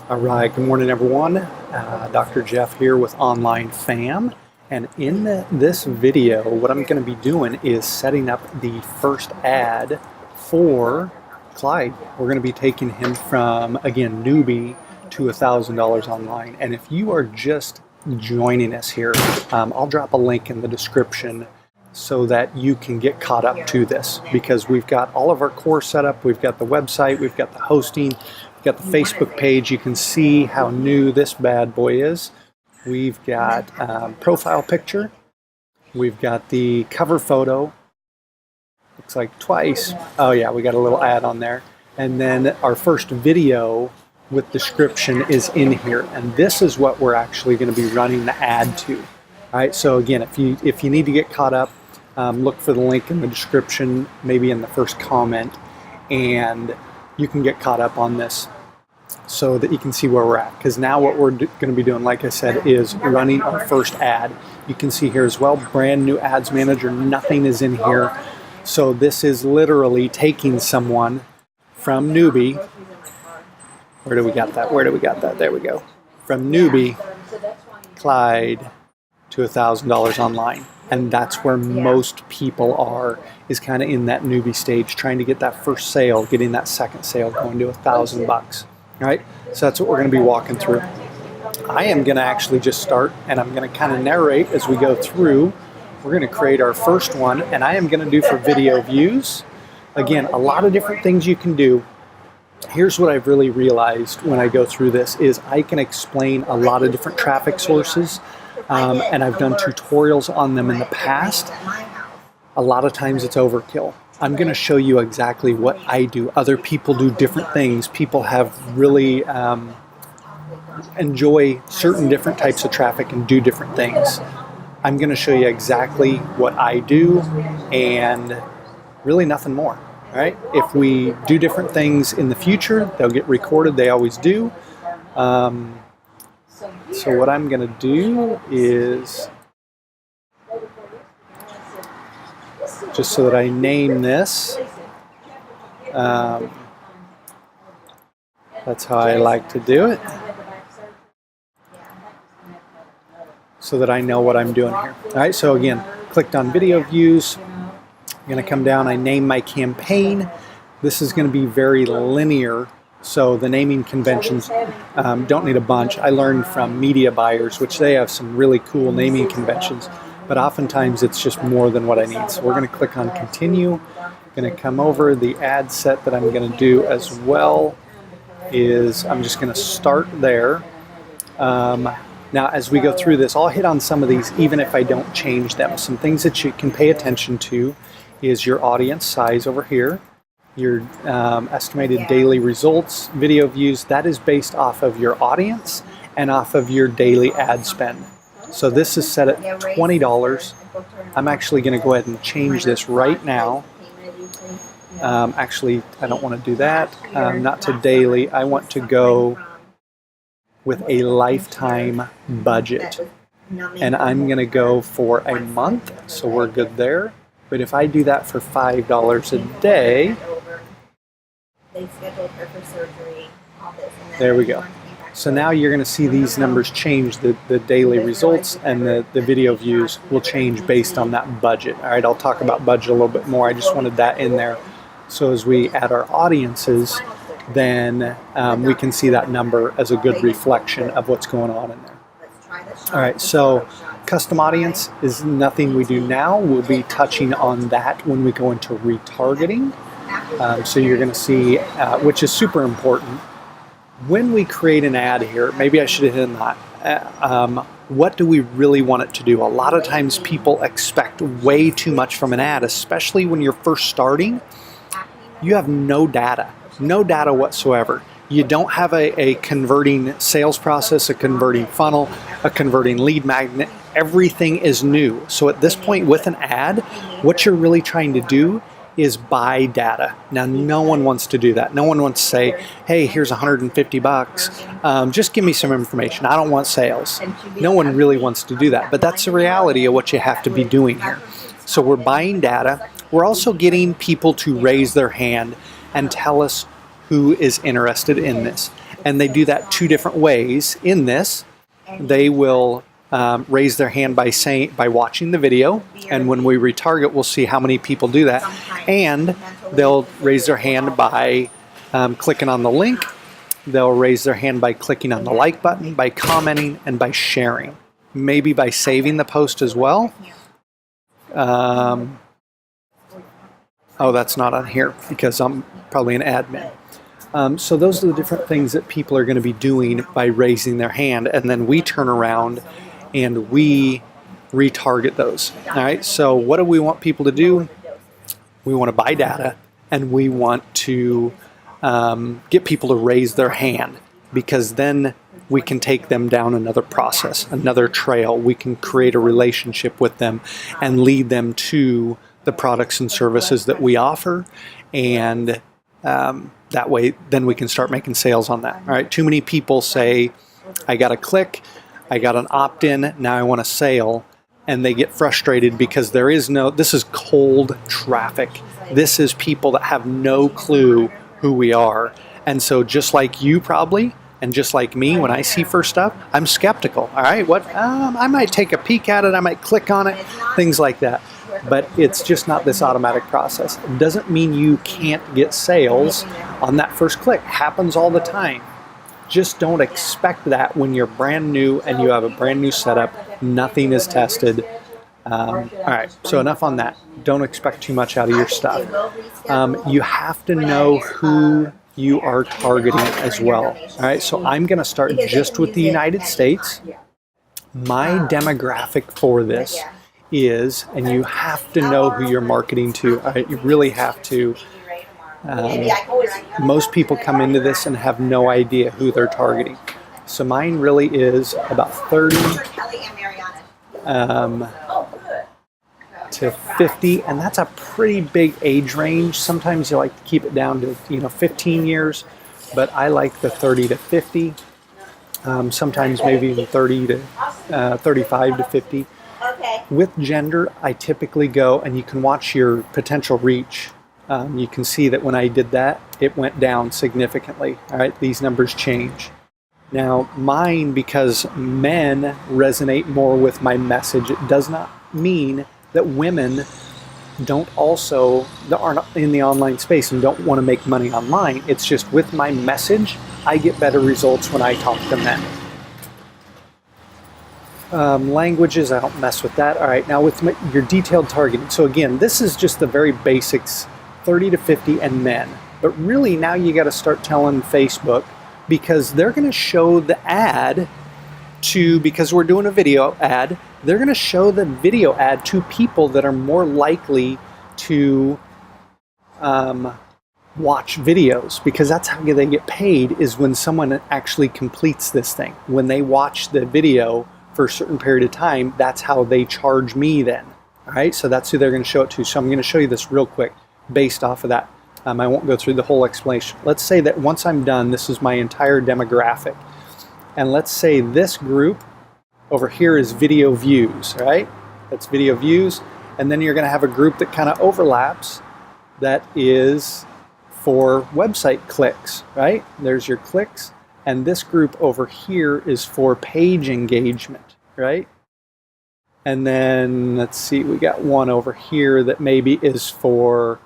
All right, good morning everyone. Dr. Jeff here with OnlineFam. And in this video, what I'm going to be doing is setting up the first ad for Clyde. We're going to be taking him from, again, newbie to $1,000 online. And if you are just joining us here, I'll drop a link in the description so that you can get caught up to this, because we've got all of our core set up. We've got the website, we've got the hosting, we've got the Facebook page. You can see how new this bad boy is. We've got profile picture, we've got the cover photo, looks like twice. Oh yeah, we got a little ad on there. And then our first video with description is in here, and this is what we're actually going to be running the ad to. All right, so again, if you need to get caught up, look for the link in the description, maybe in the first comment, and you can get caught up on this so that you can see where we're at. Because now what we're going to be doing, like I said, is running our first ad. You can see here as well, brand new ads manager, nothing is in here. So this is literally taking someone from newbie. Where do we got that? Where do we got that? There we go. From newbie, Clyde, to $1,000 online. And that's where most people are, is kind of in that newbie stage, trying to get that first sale, getting that second sale, going to $1,000. All right, so that's what we're going to be walking through. I am going to actually just start, and I'm going to kind of narrate as we go through. We're going to create our first one, and I am going to do for video views. Again, a lot of different things you can do. Here's what I've really realized when I go through this is I can explain a lot of different traffic sources. And I've done tutorials on them in the past. A lot of times it's overkill. I'm going to show you exactly what I do. Other people do different things. People have really enjoy certain different types of traffic and do different things. I'm going to show you exactly what I do and really nothing more. All right? If we do different things in the future, they'll get recorded. They always do. So what I'm going to do is, just so that I name this, that's how I like to do it, so that I know what I'm doing here. All right, so again, clicked on video views. I'm going to come down, I name my campaign. This is going to be very linear. So the naming conventions don't need a bunch. I learned from media buyers, which they have some really cool naming conventions, but oftentimes it's just more than what I need. So we're going to click on continue. Going to come over. The ad set that I'm going to do as well is I'm just going to start there. Now as we go through this, I'll hit on some of these even if I don't change them. Some things that you can pay attention to is your audience size over here. Your estimated daily results, video views, that is based off of your audience and off of your daily ad spend. So this is set at $20. I'm actually going to go ahead and change this right now. Actually, I don't want to do that. Not to daily. I want to go with a lifetime budget. And I'm going to go for a month, so we're good there. But if I do that for $5 a day, they scheduled her for surgery, all this. There we go. So now you're going to see these numbers change. The daily results and the video views will change based on that budget. All right, I'll talk about budget a little bit more. I just wanted that in there. So as we add our audiences, then we can see that number as a good reflection of what's going on in there. All right, so custom audience is nothing we do now. We'll be touching on that when we go into retargeting. So you're going to see, which is super important. When we create an ad here, maybe I should have hit that. What do we really want it to do? A lot of times people expect way too much from an ad, especially when you're first starting. You have no data whatsoever. You don't have a converting sales process, a converting funnel, a converting lead magnet. Everything is new. So at this point with an ad, what you're really trying to do is buy data. Now, no one wants to do that. No one wants to say, hey, here's $150. Just give me some information. I don't want sales. No one really wants to do that. But that's the reality of what you have to be doing here. So we're buying data. We're also getting people to raise their hand and tell us who is interested in this. And they do that two different ways. In this, they will raise their hand by watching the video, and when we retarget, we'll see how many people do that. And they'll raise their hand by clicking on the link. They'll raise their hand by clicking on the like button, by commenting, and by sharing. Maybe by saving the post as well. Oh, that's not on here because I'm probably an admin. So those are the different things that people are going to be doing by raising their hand, and then we turn around and we retarget those. All right, so what do we want people to do? We want to buy data, and we want to get people to raise their hand, because then we can take them down another process, another trail. We can create a relationship with them and lead them to the products and services that we offer, and that way then we can start making sales on that. All right, too many people say, I got a click, I got an opt-in, now I want a sale, and they get frustrated because this is cold traffic. This is people that have no clue who we are. And so just like you probably, and just like me, when I see first stuff, I'm skeptical. All right, I might take a peek at it, I might click on it, things like that. But it's just not this automatic process. It doesn't mean you can't get sales on that first click. Happens all the time. Just don't expect that when you're brand new and you have a brand new setup. Nothing is tested. All right, so enough on that. Don't expect too much out of your stuff. You have to know who you are targeting as well. All right, so I'm going to start just with the United States. My demographic for this is, and you have to know who you're marketing to. You really have to. Most people come into this and have no idea who they're targeting. So mine really is about 30 to 50, and that's a pretty big age range. Sometimes you like to keep it down to 15 years, but I like the 30 to 50. Sometimes maybe even 30 to 35 to 50. With gender, I typically go, and you can watch your potential reach. You can see that when I did that, it went down significantly. All right, these numbers change. Now, mine, because men resonate more with my message, it does not mean that women aren't in the online space and don't want to make money online. It's just with my message, I get better results when I talk to men. Languages, I don't mess with that. All right, now with your detailed targeting. So again, this is just the very basics, 30 to 50 and men. But really now you got to start telling Facebook, because they're going to show the ad because we're doing a video ad, they're going to show the video ad to people that are more likely to watch videos, because that's how they get paid, is when someone actually completes this thing. When they watch the video for a certain period of time, that's how they charge me then. All right, so that's who they're going to show it to. So I'm going to show you this real quick based off of that. I won't go through the whole explanation. Let's say that once I'm done, this is my entire demographic. And let's say this group over here is video views, right? That's video views. And then you're going to have a group that kind of overlaps that is for website clicks, right? There's your clicks. And this group over here is for page engagement, right? And then let's see, we got one over here that maybe is for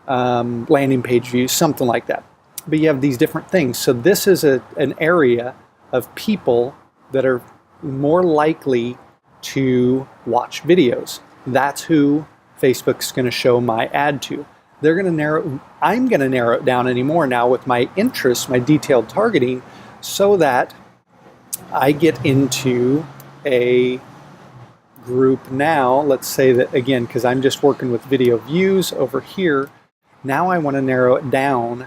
landing page views, something like that. But you have these different things. So this is an area of people that are more likely to watch videos. That's who Facebook's going to show my ad to. I'm going to narrow it down anymore now with my interests, my detailed targeting, so that I get into a group now. Let's say that again, because I'm just working with video views over here. Now I want to narrow it down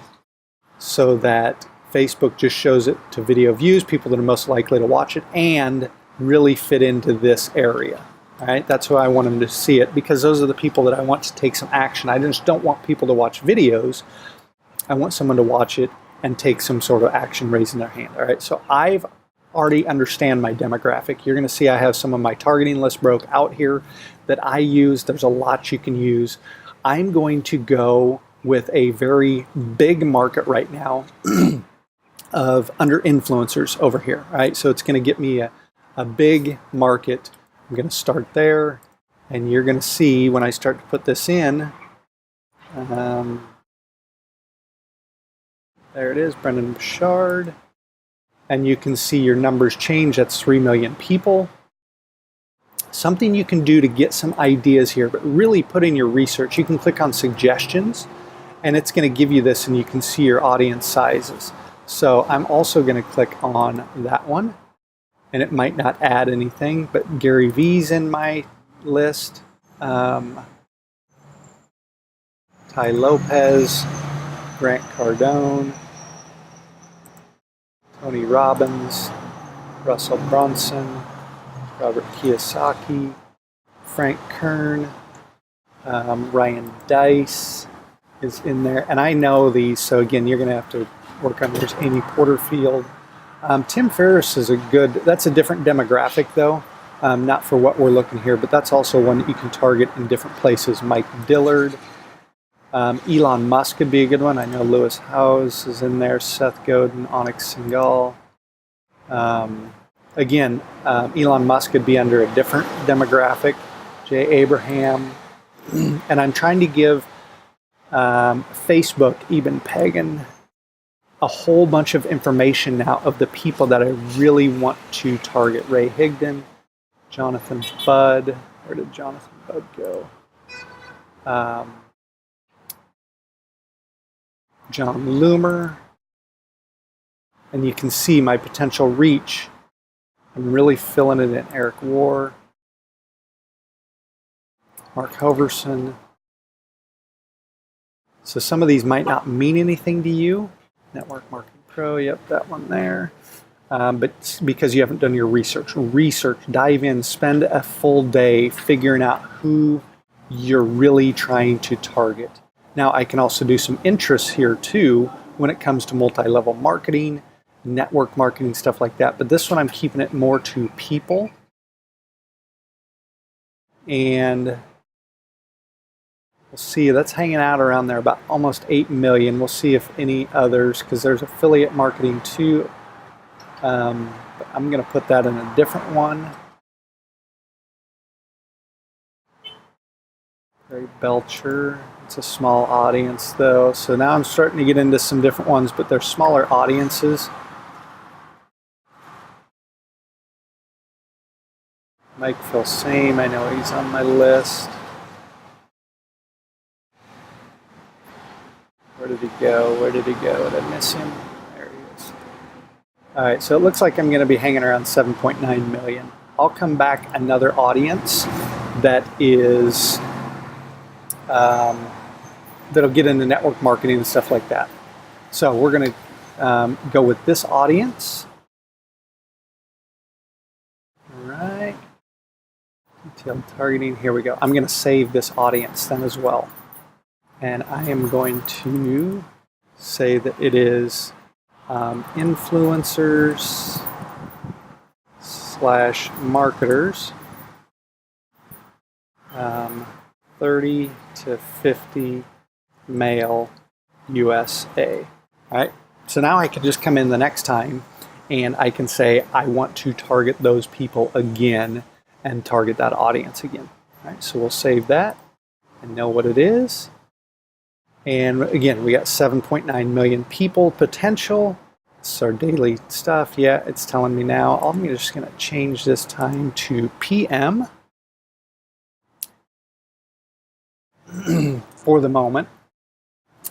so that Facebook just shows it to video views, people that are most likely to watch it, and really fit into this area. All right, that's who I want them to see it, because those are the people that I want to take some action. I just don't want people to watch videos. I want someone to watch it and take some sort of action, raising their hand. All right, so I've already understand my demographic. You're going to see I have some of my targeting lists broke out here that I use. There's a lot you can use. I'm going to go with a very big market right now of under influencers over here, right? So it's going to get me a big market. I'm going to start there, and you're going to see when I start to put this in, there it is, Brendan Bouchard, and you can see your numbers change. That's 3 million people. Something you can do to get some ideas here, but really put in your research. You can click on suggestions, and it's going to give you this, and you can see your audience sizes. So I'm also going to click on that one, and it might not add anything, but Gary V's in my list. Ty Lopez, Grant Cardone, Tony Robbins, Russell Brunson, Robert Kiyosaki, Frank Kern, Ryan Dice is in there. And I know these, so again, you're going to have to work on. There's Amy Porterfield. Tim Ferriss is that's a different demographic though, not for what we're looking here, but that's also one that you can target in different places. Mike Dillard. Elon Musk could be a good one. I know Lewis Howes is in there, Seth Godin, Onyx Singal. Again, Elon Musk could be under a different demographic, Jay Abraham, and I'm trying to give Facebook, Eben Pagan, a whole bunch of information now of the people that I really want to target. Ray Higdon, Jonathan Budd. Where did Jonathan Budd go? John Loomer. And you can see my potential reach. I'm really filling it in. Eric Warr, Mark Hoverson. So some of these might not mean anything to you. Network Marketing Pro, yep, that one there. But because you haven't done your research, dive in, spend a full day figuring out who you're really trying to target. Now, I can also do some interests here too when it comes to multi-level marketing, network marketing, stuff like that. But this one, I'm keeping it more to people. And we'll see, that's hanging out around there, about almost 8 million. We'll see if any others, because there's affiliate marketing too. But I'm going to put that in a different one. Gary Belcher. It's a small audience though. So now I'm starting to get into some different ones, but they're smaller audiences. Mike Filsame, I know he's on my list. Where did he go? Where did he go? Did I miss him? There he is. All right, so it looks like I'm going to be hanging around 7.9 million. I'll come back another audience that is that'll get into network marketing and stuff like that. So we're going to go with this audience. All right. Detailed targeting. Here we go. I'm going to save this audience then as well. And I am going to say that it is influencers / marketers, 30 to 50 male USA. All right. So now I can just come in the next time and I can say I want to target those people again and target that audience again. All right. So we'll save that and know what it is. And again, we got 7.9 million people potential. This is our daily stuff. Yeah, it's telling me now. I'm just going to change this time to PM for the moment.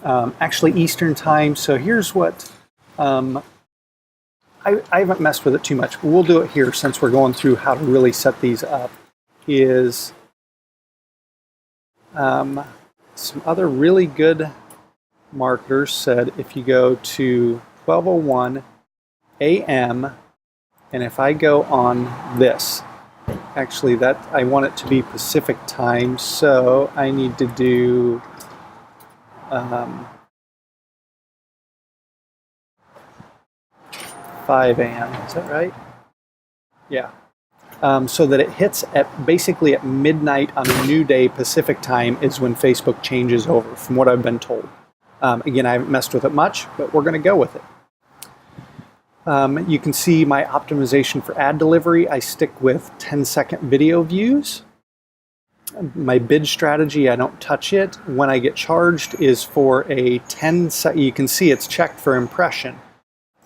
Actually, Eastern time. So here's what, I haven't messed with it too much, but we'll do it here since we're going through how to really set these up, is some other really good marketers said if you go to 12:01 a.m. and if I go on this, actually that I want it to be Pacific time, so I need to do 5 a.m. Is that right? Yeah. So that it hits at basically at midnight on a new day Pacific time is when Facebook changes over, from what I've been told. Again, I haven't messed with it much, but we're going to go with it. You can see my optimization for ad delivery. I stick with 10-second video views. My bid strategy, I don't touch it. When I get charged is for a 10-second, you can see it's checked for impression.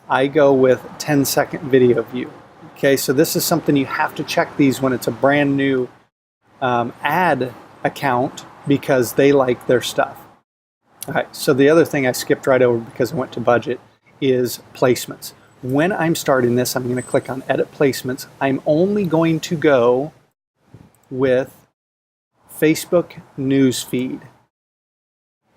I go with 10-second video view. Okay, so this is something you have to check these when it's a brand new ad account because they like their stuff. All right, so the other thing I skipped right over because I went to budget is placements. When I'm starting this, I'm going to click on Edit Placements. I'm only going to go with Facebook Newsfeed.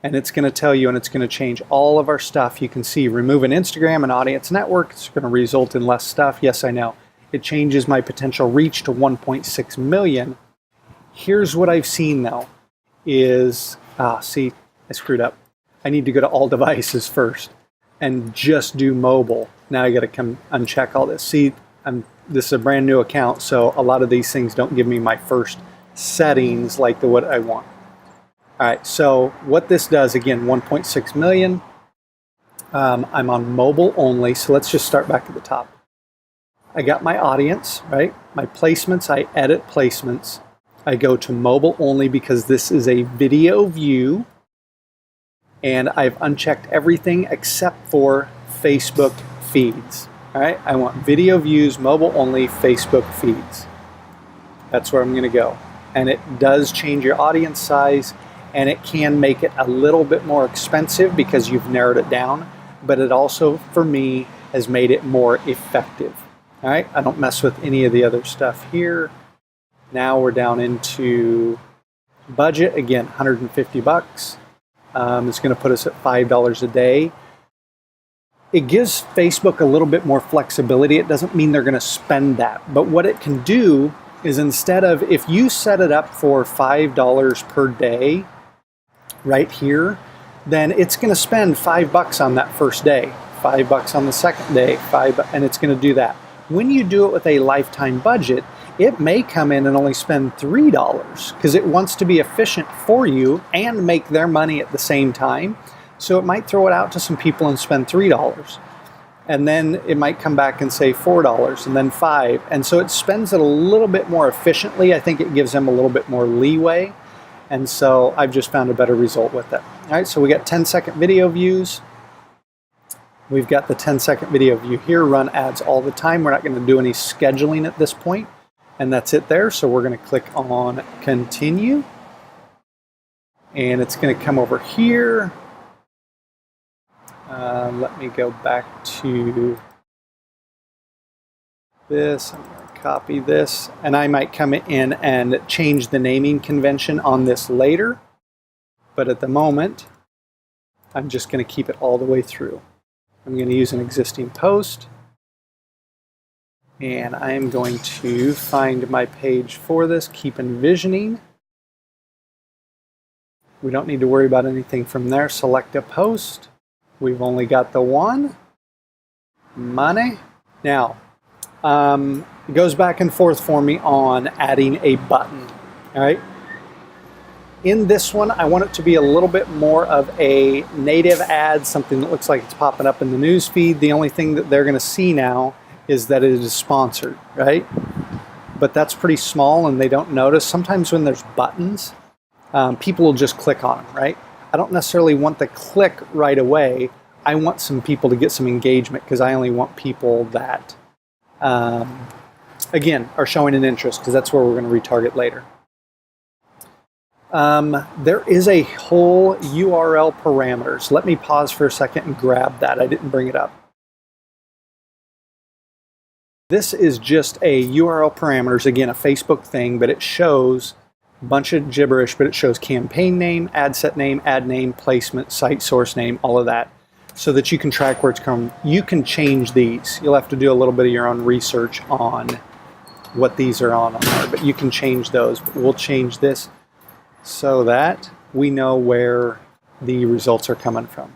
And it's going to tell you, and it's going to change all of our stuff. You can see remove an Instagram and audience network. It's going to result in less stuff. Yes, I know. It changes my potential reach to 1.6 million. Here's what I've seen though, is, see, I screwed up. I need to go to all devices first and just do mobile. Now I got to come uncheck all this. See, this is a brand new account, so a lot of these things don't give me my first settings like what I want. All right, so what this does, again, 1.6 million. I'm on mobile only, so let's just start back at the top. I got my audience, right? My placements, I edit placements. I go to mobile only because this is a video view. And I've unchecked everything except for Facebook feeds. All right, I want video views, mobile only, Facebook feeds. That's where I'm going to go. And it does change your audience size, and it can make it a little bit more expensive because you've narrowed it down, but it also, for me, has made it more effective. All right, I don't mess with any of the other stuff here. Now we're down into budget, again, 150 bucks. It's going to put us at $5 a day. It gives Facebook a little bit more flexibility. It doesn't mean they're going to spend that. But what it can do is, instead of, if you set it up for $5 per day right here, then it's going to spend $5 on that first day, $5 on the second day, and it's going to do that. When you do it with a lifetime budget, it may come in and only spend $3 because it wants to be efficient for you and make their money at the same time. So it might throw it out to some people and spend $3. And then it might come back and say $4 and then $5. And so it spends it a little bit more efficiently. I think it gives them a little bit more leeway. And so I've just found a better result with it. All right, so we got 10-second video views. We've got the 10-second video view here, run ads all the time. We're not going to do any scheduling at this point. And that's it there. So we're going to click on continue. And it's going to come over here. Let me go back to this. I'm going to copy this. And I might come in and change the naming convention on this later. But at the moment, I'm just going to keep it all the way through. I'm going to use an existing post. And I am going to find my page for this, keep envisioning. We don't need to worry about anything from there. Select a post. We've only got the one. Money. Now, it goes back and forth for me on adding a button. All right. In this one, I want it to be a little bit more of a native ad, something that looks like it's popping up in the news feed. The only thing that they're going to see now is that it is sponsored, right? But that's pretty small and they don't notice. Sometimes when there's buttons, people will just click on them, right? I don't necessarily want the click right away. I want some people to get some engagement because I only want people that, again, are showing an interest because that's where we're going to retarget later. There is a whole URL parameters. Let me pause for a second and grab that. I didn't bring it up. This is just a URL parameters, again, a Facebook thing, but it shows a bunch of gibberish, but it shows campaign name, ad set name, ad name, placement, site source name, all of that, so that you can track where it's coming. You can change these. You'll have to do a little bit of your own research on what these are on there, but you can change those. But we'll change this so that we know where the results are coming from.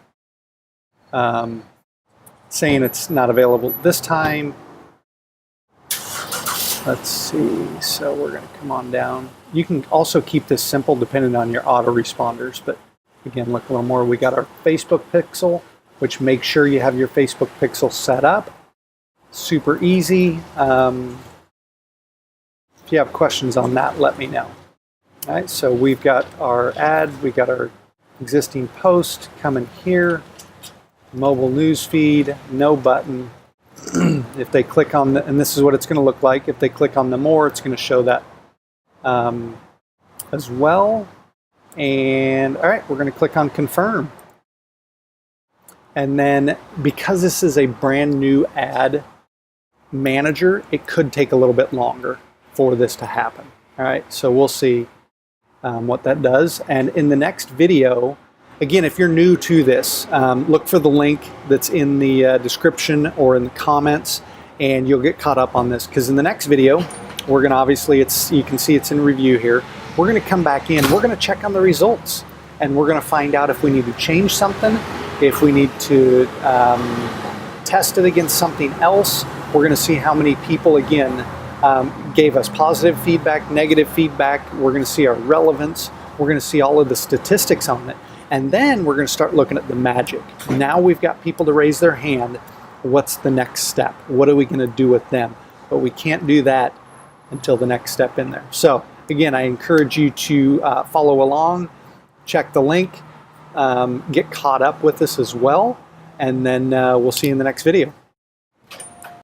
Saying it's not available this time. Let's see, so we're going to come on down. You can also keep this simple depending on your autoresponders, but again, look a little more. We got our Facebook pixel, which makes sure you have your Facebook pixel set up. super easy. If you have questions on that, let me know. All right, so we've got our ad, we got our existing post coming here, mobile news feed, no button. If they click on the, and this is what it's going to look like, if they click on the more, it's going to show that as well. And all right, we're going to click on confirm. And then because this is a brand new ad manager, it could take a little bit longer for this to happen. All right, so we'll see what that does. And in the next video, again, if you're new to this, look for the link that's in the description or in the comments, and you'll get caught up on this. Because in the next video, we're going to obviously, you can see it's in review here. We're going to come back in, we're going to check on the results, and we're going to find out if we need to change something, if we need to test it against something else. We're going to see how many people, again, gave us positive feedback, negative feedback. We're going to see our relevance. We're going to see all of the statistics on it. And then we're going to start looking at the magic. Now we've got people to raise their hand. What's the next step? What are we going to do with them? But we can't do that until the next step in there. So again, I encourage you to follow along, check the link, get caught up with this as well, and then we'll see you in the next video.